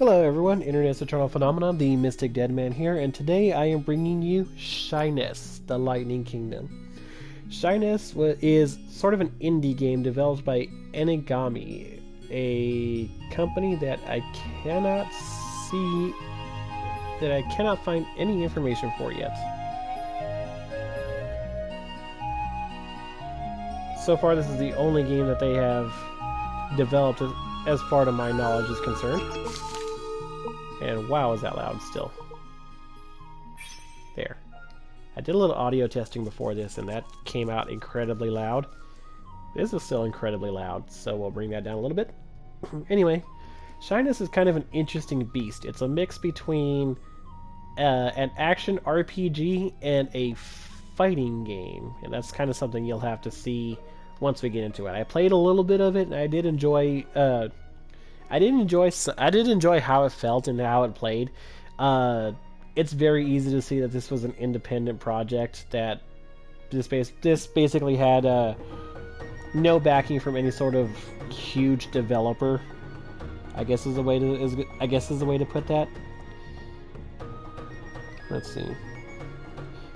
Hello everyone, Internet's Eternal Phenomenon, the Mystic Deadman here, and today I am bringing you Shyness, the Lightning Kingdom. Shyness is sort of an indie game developed by Enigami, a company that I cannot find any information for yet. So far this is the only game that they have developed as far as my knowledge is concerned. And wow, is that loud still. There. I did a little audio testing before this, and that came out incredibly loud. This is still incredibly loud, so we'll bring that down a little bit. Anyway, Shyness is kind of an interesting beast. It's a mix between an action RPG and a fighting game, and that's kind of something you'll have to see once we get into it. I played a little bit of it, and I did enjoy how it felt and how it played. It's very easy to see that this was an independent project, that this basically had no backing from any sort of huge developer. I guess is the way to put that. Let's see.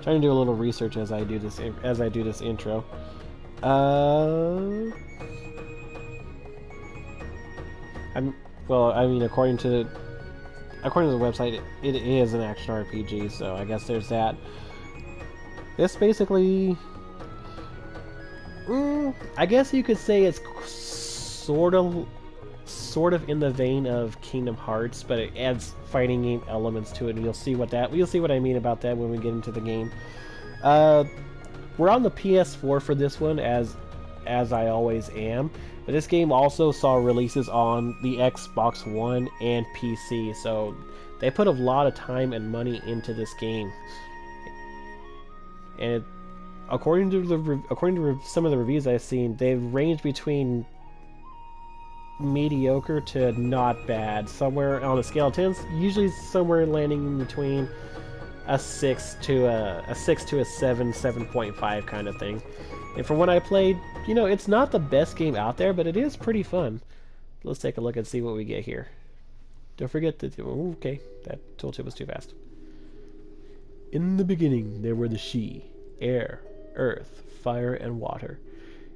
Trying to do a little research as I do this intro. According to the website, it is an action RPG, so I guess there's that. This basically, I guess you could say it's sort of in the vein of Kingdom Hearts, but it adds fighting game elements to it, and you'll see what I mean about that when we get into the game. We're on the PS4 for this one, as I always am. But this game also saw releases on the Xbox One and PC, so they put a lot of time and money into this game. And according to some of the reviews I've seen, they've ranged between mediocre to not bad, somewhere on a scale of 10, usually somewhere landing in between a 6 to a 7, 7.5 kind of thing. And from what I played, it's not the best game out there, but it is pretty fun. Let's take a look and see what we get here. Don't forget that... okay, that tooltip was too fast. In the beginning, there were the She, air, earth, fire, and water.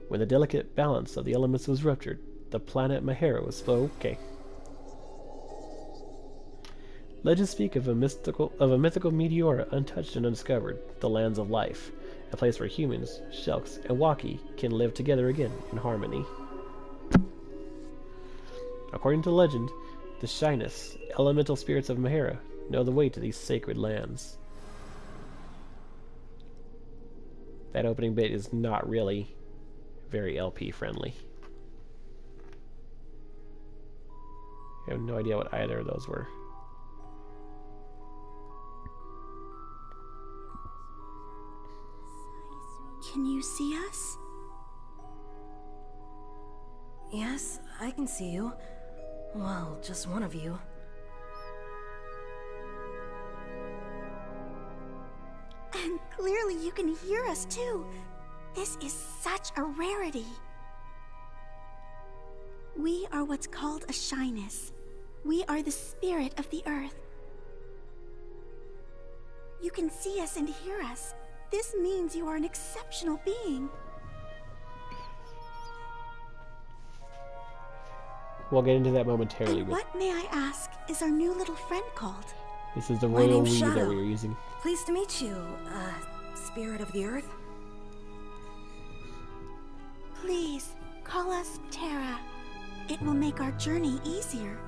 When the delicate balance of the elements was ruptured, the planet Mahara was flow. Okay. Legends speak of a mythical meteora untouched and undiscovered, the lands of life. A place where humans, Shelks, and Waki can live together again in harmony. According to legend, the Shyness, elemental spirits of Mahara, know the way to these sacred lands. That opening bit is not really very LP friendly. I have no idea what either of those were. Can you see us? Yes, I can see you. Well, just one of you. And clearly you can hear us too. This is such a rarity. We are what's called a Shyness. We are the spirit of the earth. You can see us and hear us. This means you are an exceptional being. We'll get into that momentarily. And what, may I ask, is our new little friend called? This is the royal we that we were using. Pleased to meet you, spirit of the earth. Please, call us Terra. It will make our journey easier.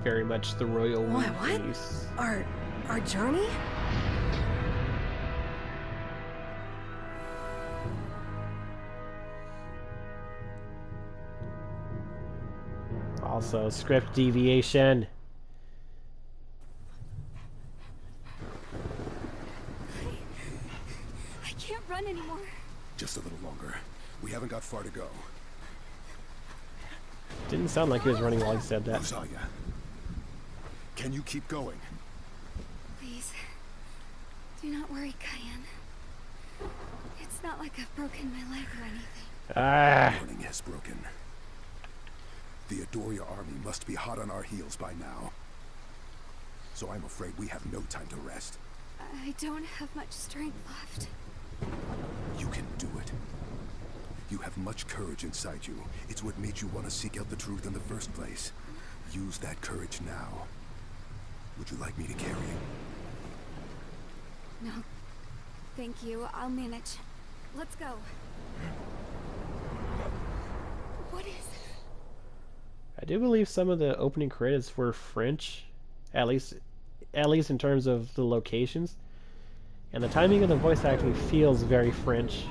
Very much the royal we. What? Our journey? Also, script deviation. I can't run anymore. Just a little longer. We haven't got far to go. Didn't sound like he was running while he said that. Rosalia, can you keep going? Please, do not worry, Cayenne. It's not like I've broken my leg or anything. Ah. Morning has broken. The Adoria army must be hot on our heels by now. So I'm afraid we have no time to rest. I don't have much strength left. You can do it. You have much courage inside you. It's what made you want to seek out the truth in the first place. Use that courage now. Would you like me to carry you? No. Thank you. I'll manage. Let's go. What is it? I do believe some of the opening credits were French, at least in terms of the locations, and the timing of the voice acting feels very French.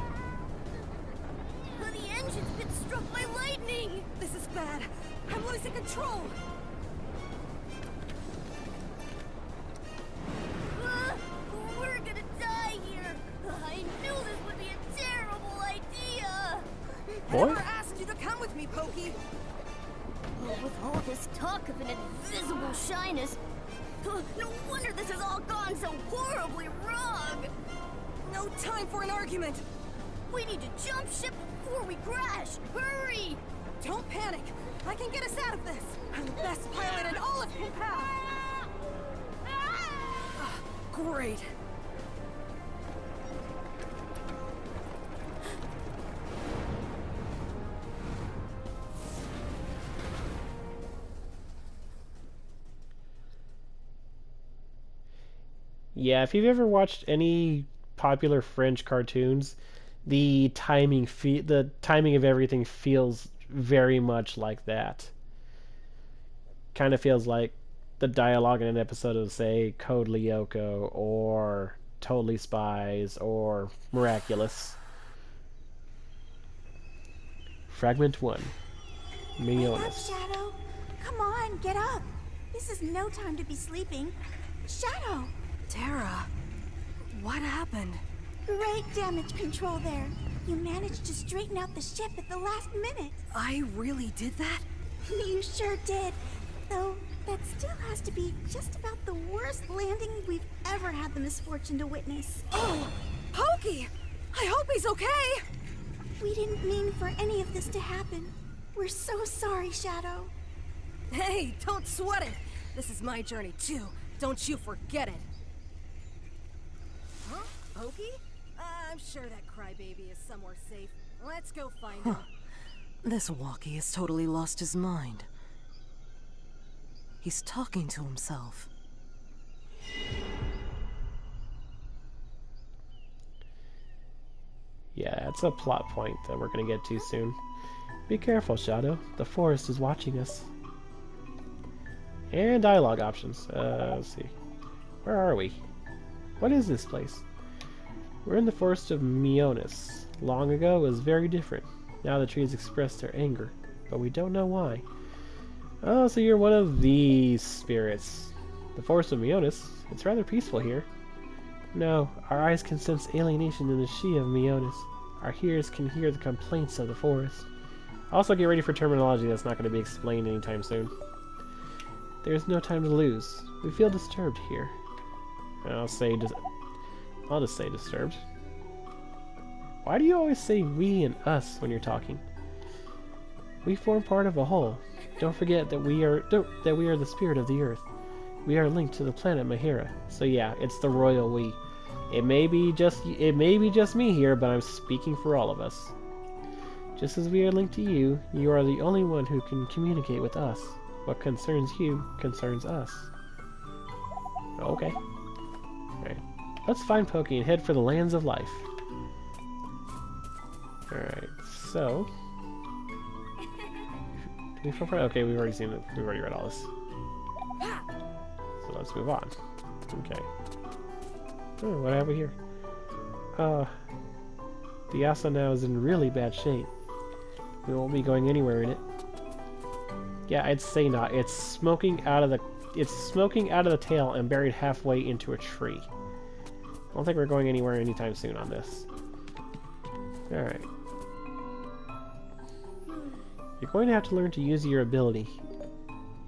The engine's been struck by lightning! This is bad. I'm losing control. We're gonna die here. I knew this would be a terrible idea. I never asked you to come with me, Pokey. With all this talk of an invisible shyness, no wonder this has all gone so horribly wrong. No time for an argument. We need to jump ship before we crash. Hurry! Don't panic. I can get us out of this. I'm the best pilot in all of Compal. Great. Yeah, if you've ever watched any popular French cartoons, the timing of everything feels very much like that. Kind of feels like the dialogue in an episode of, say, Code Lyoko or Totally Spies or Miraculous. Fragment 1. Wake up, Mionis. Shadow. Come on, get up. This is no time to be sleeping. Shadow! Terra, what happened? Great damage control there. You managed to straighten out the ship at the last minute. I really did that? You sure did. Though, that still has to be just about the worst landing we've ever had the misfortune to witness. Oh, Pokey! I hope he's okay! We didn't mean for any of this to happen. We're so sorry, Shadow. Hey, don't sweat it! This is my journey too. Don't you forget it. Huh? Pokey? I'm sure that crybaby is somewhere safe. Let's go find him. This walkie has totally lost his mind. He's talking to himself. Yeah, it's a plot point that we're gonna get to soon. Be careful, Shadow. The forest is watching us. And dialogue options. Let's see. Where are we? What is this place? We're in the forest of Mionis. Long ago, it was very different. Now the trees express their anger, but we don't know why. Oh, so you're one of these spirits. The forest of Mionis? It's rather peaceful here. No, our eyes can sense alienation in the She of Mionis. Our ears can hear the complaints of the forest. Also, get ready for terminology that's not going to be explained anytime soon. There's no time to lose. We feel disturbed here. I'll just say disturbed. Why do you always say we and us when you're talking? We form part of a whole. Don't forget that we are the spirit of the earth. We are linked to the planet Mahira. So yeah, it's the royal we. It may be just me here, but I'm speaking for all of us. Just as we are linked to you, you are the only one who can communicate with us. What concerns you concerns us. Okay. Alright. Let's find Pokey and head for the lands of life. Alright, so... Okay, we've already seen it. We've already read all this. So let's move on. Okay. Oh, what have we here? The Asa now is in really bad shape. We won't be going anywhere in it. Yeah, I'd say not. It's smoking out of the tail and buried halfway into a tree. I don't think we're going anywhere anytime soon on this. Alright. You're going to have to learn to use your ability.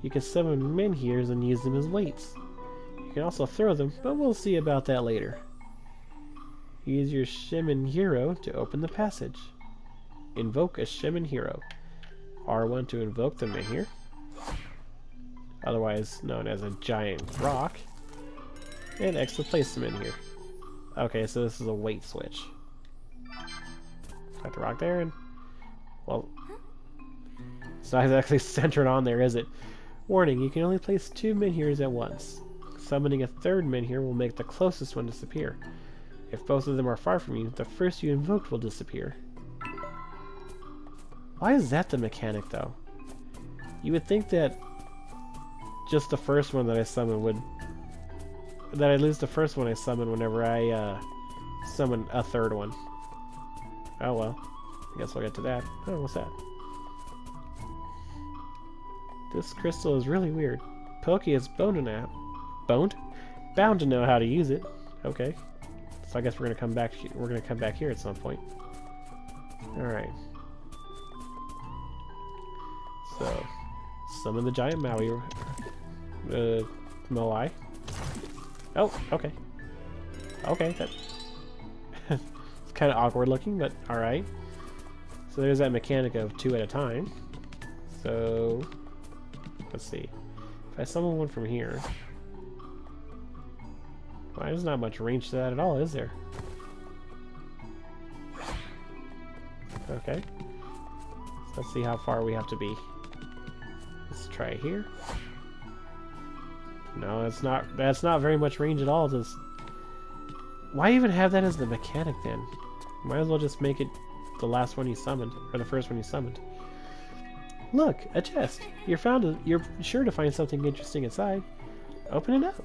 You can summon menhirs and use them as weights. You can also throw them, but we'll see about that later. Use your Shaman Hero to open the passage. Invoke a Shaman Hero. R1 to invoke the Menhir, otherwise known as a giant rock, and X to place the Menhir. Okay, so this is a weight switch. Got the rock there, and well, it's not exactly centered on there, is it? Warning, you can only place 2 Menhirs at once. Summoning a third Menhir will make the closest one disappear. If both of them are far from you, the first you invoked will disappear. Why is that the mechanic, though? You would think that just the first one that I summon would... that I lose the first one I summon whenever I summon a third one. Oh well. I guess we'll get to that. Oh, what's that? This crystal is really weird. Pokey is bound to know how to use it. Okay. So I guess we're gonna come back. We're gonna come back here at some point. All right. So, summon the giant Maui. Moai. Oh, okay. Okay, that it's kind of awkward looking, but all right. So there's that mechanic of 2 at a time. So let's see. If I summon one from here, well, there's not much range to that at all, is there? Okay. So let's see how far we have to be. Let's try it here. No, that's not very much range at all. Just why even have that as the mechanic then? Might as well just make it the last one you summoned, or the first one you summoned. Look, a chest. You're sure to find something interesting inside. Open it up.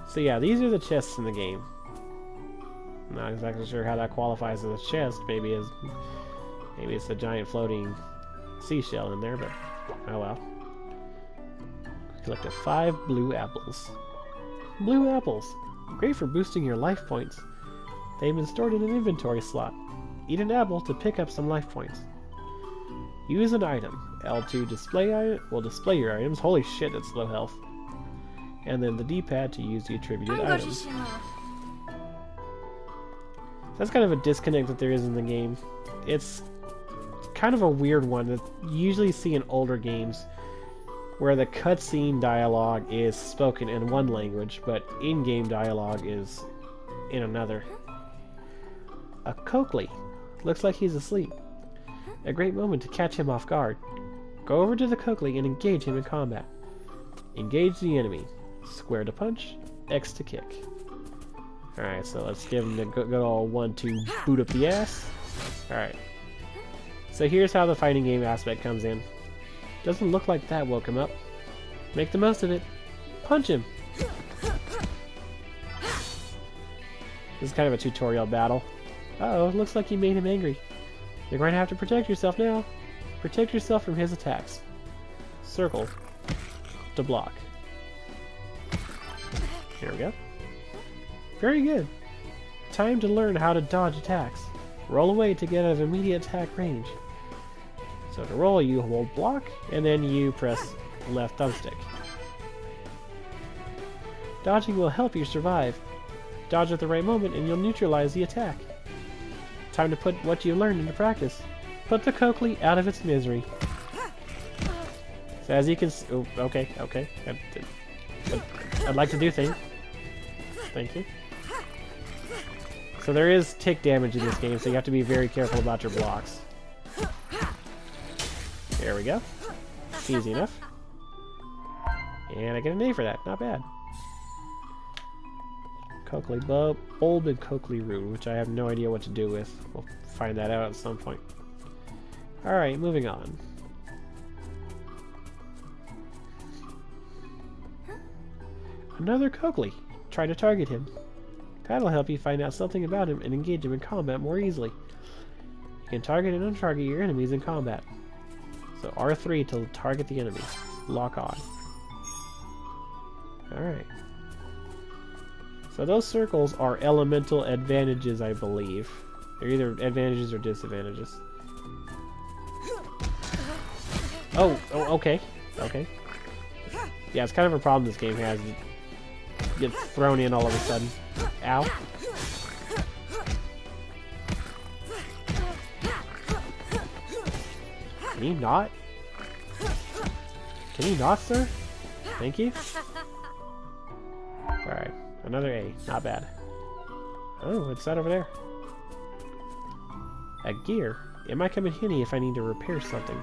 So yeah, these are the chests in the game. Not exactly sure how that qualifies as a chest. Maybe it's a giant floating seashell in there, but oh well. Collected 5 blue apples. Blue apples! Great for boosting your life points. They've been stored in an inventory slot. Eat an apple to pick up some life points. Use an item. L2 display will display your items. Holy shit, that's low health. And then the D-pad to use the attributed items. That's kind of a disconnect that there is in the game. It's kind of a weird one that you usually see in older games, where the cutscene dialogue is spoken in one language, but in-game dialogue is in another. A Coakley. Looks like he's asleep. A great moment to catch him off guard. Go over to the Coakley and engage him in combat. Engage the enemy. Square to punch, X to kick. Alright, so let's give him the good old 1-2 boot up the ass. Alright. So here's how the fighting game aspect comes in. Doesn't look like that woke him up. Make the most of it. Punch him! This is kind of a tutorial battle. Uh-oh, looks like you made him angry. You're going to have to protect yourself now. Protect yourself from his attacks. Circle to block. Here we go. Very good. Time to learn how to dodge attacks. Roll away to get out of immediate attack range. So to roll, you hold block, and then you press left thumbstick. Dodging will help you survive. Dodge at the right moment and you'll neutralize the attack. Time to put what you learned into practice. Put the Coakley out of its misery. So as you can see... Oh, okay. I'd like to do things. Thank you. So there is tick damage in this game, so you have to be very careful about your blocks. There we go. Easy enough. And I get an A for that. Not bad. Coakley bulb and Coakley root, which I have no idea what to do with. We'll find that out at some point. Alright, moving on. Another Coakley. Try to target him. That'll help you find out something about him and engage him in combat more easily. You can target and untarget your enemies in combat. So R3 to target the enemy. Lock on. Alright. So those circles are elemental advantages, I believe. They're either advantages or disadvantages. Oh, okay. Okay. Yeah, it's kind of a problem this game has. You get thrown in all of a sudden. Ow. Can you not? Can you not, sir? Thank you. Alright, another A. Not bad. Oh, what's that over there? A gear? It might come in handy if I need to repair something.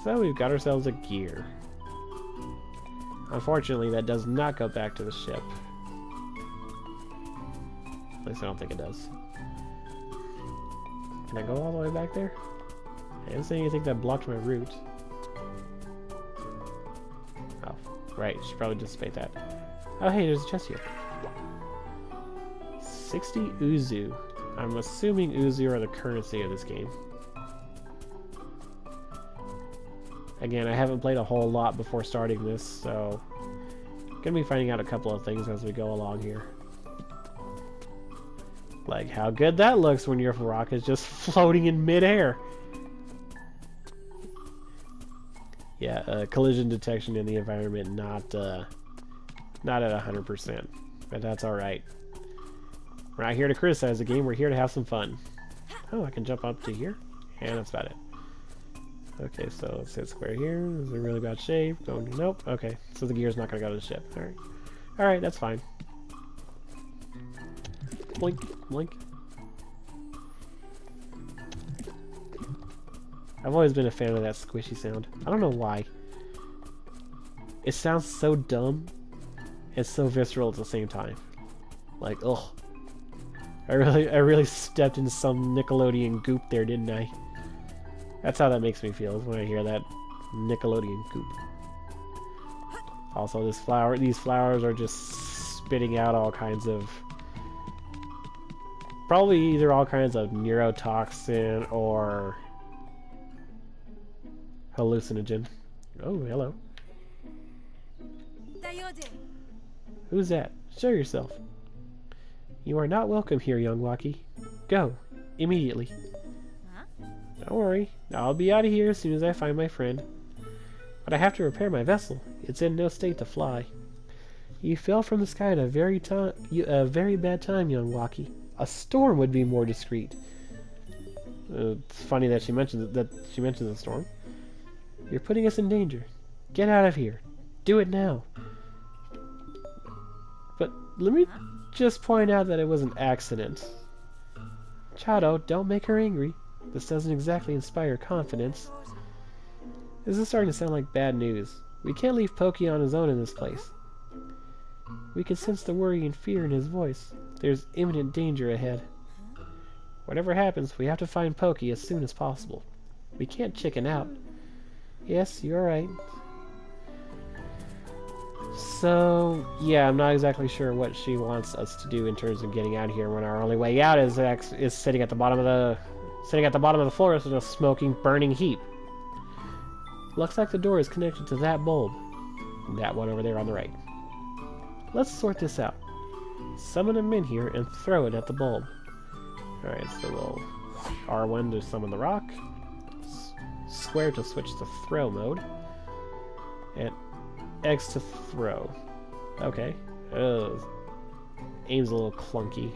So we've got ourselves a gear. Unfortunately, that does not go back to the ship. At least I don't think it does. Can I go all the way back there? I didn't see anything that blocked my route. Oh, right. Should probably dissipate that. Oh, hey, there's a chest here. 60 Uzu. I'm assuming Uzu are the currency of this game. Again, I haven't played a whole lot before starting this, so gonna be finding out a couple of things as we go along here. Like how good that looks when your rock is just floating in midair. Yeah, collision detection in the environment not at 100%, but that's all right. We're not here to criticize the game. We're here to have some fun. Oh, I can jump up to here, and that's about it. Okay, so let's hit square here. This is in really bad shape. Nope. Okay, so the gear's not gonna go to the ship. All right. All right, that's fine. Blink, blink. I've always been a fan of that squishy sound. I don't know why. It sounds so dumb and so visceral at the same time. Like, ugh. I really stepped into some Nickelodeon goop there, didn't I? That's how that makes me feel, is when I hear that Nickelodeon goop. Also, these flowers are just spitting out all kinds of... Probably either all kinds of neurotoxin or hallucinogen. Oh, hello. Who's that? Show yourself. You are not welcome here, young Waki. Go. Immediately. Don't worry. I'll be out of here as soon as I find my friend. But I have to repair my vessel. It's in no state to fly. You fell from the sky at a very bad time, young Waki. A storm would be more discreet. It's funny that she mentions the storm. You're putting us in danger. Get out of here. Do it now. But let me just point out that it was an accident. Chado, don't make her angry. This doesn't exactly inspire confidence. This is starting to sound like bad news. We can't leave Pokey on his own in this place. We can sense the worry and fear in his voice. There's imminent danger ahead. Whatever happens, we have to find Pokey as soon as possible. We can't chicken out. Yes, you're right. So, yeah, I'm not exactly sure what she wants us to do in terms of getting out of here when our only way out is sitting at the bottom of the forest in a smoking, burning heap. Looks like the door is connected to that bulb. That one over there on the right. Let's sort this out. Summon him in here and throw it at the bulb. Alright, so we'll R1 to summon the rock. Square to switch to throw mode. And X to throw. Okay. Aim's a little clunky.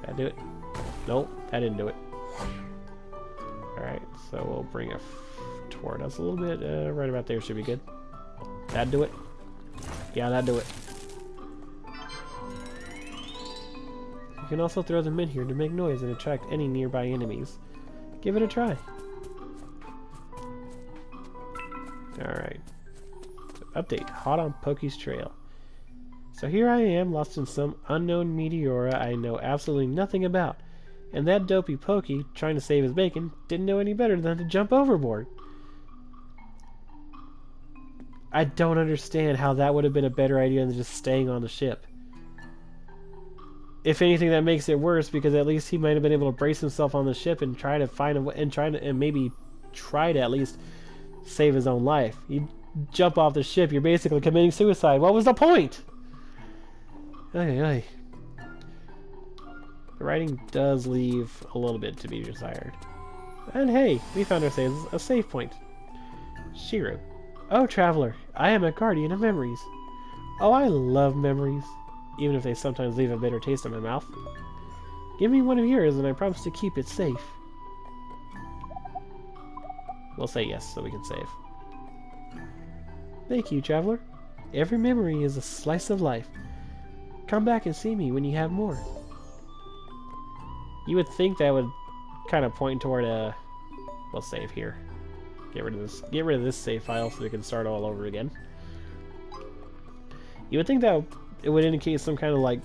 That do it? Nope, that didn't do it. Alright, so we'll bring it toward us a little bit. Right about there should be good. That'd do it? Yeah, that'd do it. You can also throw them in here to make noise and attract any nearby enemies. Give it a try. Alright. So update. Hot on Pokey's trail. So here I am, lost in some unknown meteora I know absolutely nothing about. And that dopey Pokey, trying to save his bacon, didn't know any better than to jump overboard. I don't understand how that would have been a better idea than just staying on the ship. If anything, that makes it worse, because at least he might have been able to brace himself on the ship and try to find a way, and maybe try to at least save his own life. You jump off the ship, you're basically committing suicide. What was the point? Ay, ay. The writing does leave a little bit to be desired. And hey, we found ourselves a save point. Shiro. Oh, traveler, I am a guardian of memories. Oh, I love memories, even if they sometimes leave a bitter taste in my mouth. Give me one of yours and I promise to keep it safe. We'll say yes so we can save. Thank you, traveler. Every memory is a slice of life. Come back and see me when you have more. You would think that would kind of point toward a... We'll save here. Get rid of this save file so we can start all over again. You would think that it would indicate some kind of like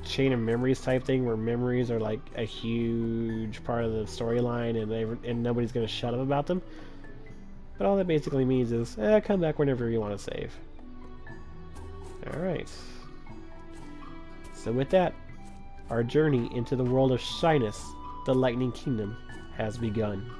chain of memories type thing where memories are like a huge part of the storyline and nobody's going to shut up about them. But all that basically means is, come back whenever you want to save. Alright. So with that, our journey into the world of shyness, the Lightning Kingdom, has begun.